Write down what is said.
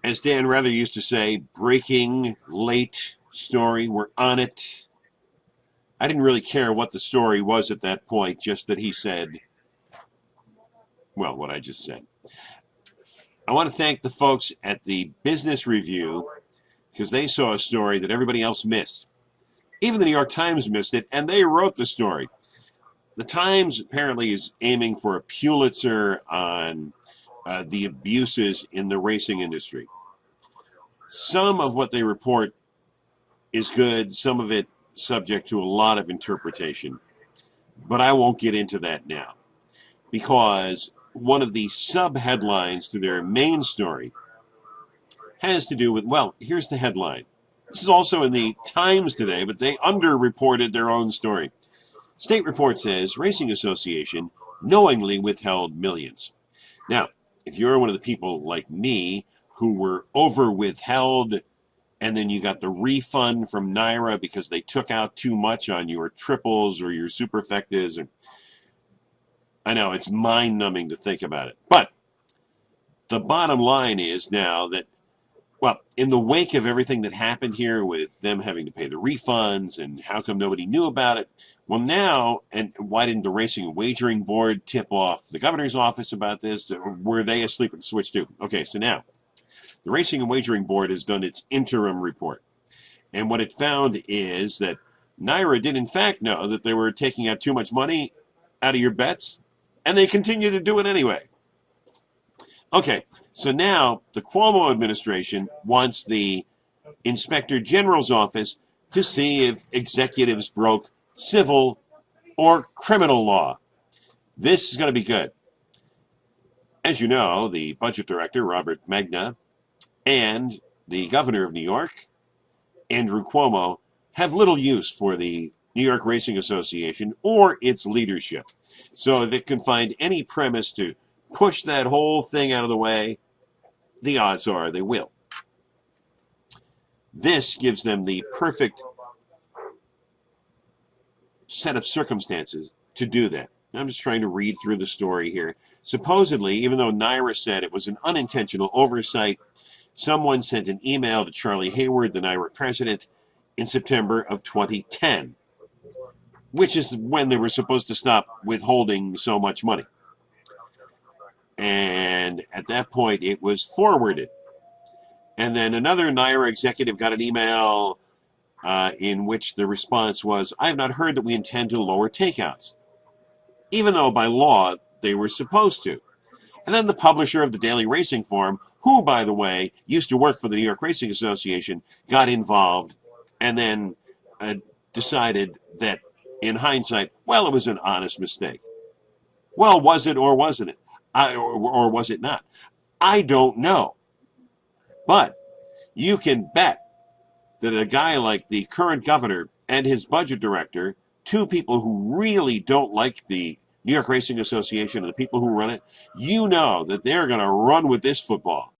As Dan Rather used to say, breaking, late story, we're on it. I didn't really care what the story was at that point, just that he said, well, what I just said. I want to thank the folks at the Business Review because they saw a story that everybody else missed. Even the New York Times missed it, and they wrote the story. The Times apparently is aiming for a Pulitzer on the abuses in the racing industry. Some of what they report is good, some of it subject to a lot of interpretation. But I won't get into that now because one of the sub-headlines to their main story has to do with, well, here's the headline. This is also in the Times today, but they underreported their own story. State report says Racing Association knowingly withheld millions. Now, if you're one of the people like me who were over withheld and then you got the refund from NYRA because they took out too much on your triples or your superfectas, I know it's mind-numbing to think about it. But the bottom line is now that, well, in the wake of everything that happened here with them having to pay the refunds and how come nobody knew about it, well now, and why didn't the Racing and Wagering Board tip off the governor's office about this? Were they asleep at the switch too? Okay, so now, the Racing and Wagering Board has done its interim report. And what it found is that NYRA did in fact know that they were taking out too much money out of your bets, and they continue to do it anyway. Okay, so now the Cuomo administration wants the Inspector General's office to see if executives broke civil or criminal law. This is going to be good. As you know, the budget director, Robert Magna, and the governor of New York, Andrew Cuomo, have little use for the New York Racing Association or its leadership. So if it can find any premise to push that whole thing out of the way, the odds are they will. This gives them the perfect set of circumstances to do that. I'm just trying to read through the story here. Supposedly, even though NYRA said it was an unintentional oversight, someone sent an email to Charlie Hayward, the NYRA president, in September of 2010, which is when they were supposed to stop withholding so much money. And at that point, it was forwarded. And then another NYRA executive got an email in which the response was, I have not heard that we intend to lower takeouts, even though by law they were supposed to. And then the publisher of the Daily Racing Form, who, by the way, used to work for the New York Racing Association, got involved and then decided that, in hindsight, well, it was an honest mistake. Well, was it or wasn't it? Or was it not? I don't know. But you can bet that a guy like the current governor and his budget director, two people who really don't like the New York Racing Association and the people who run it, you know that they're going to run with this football.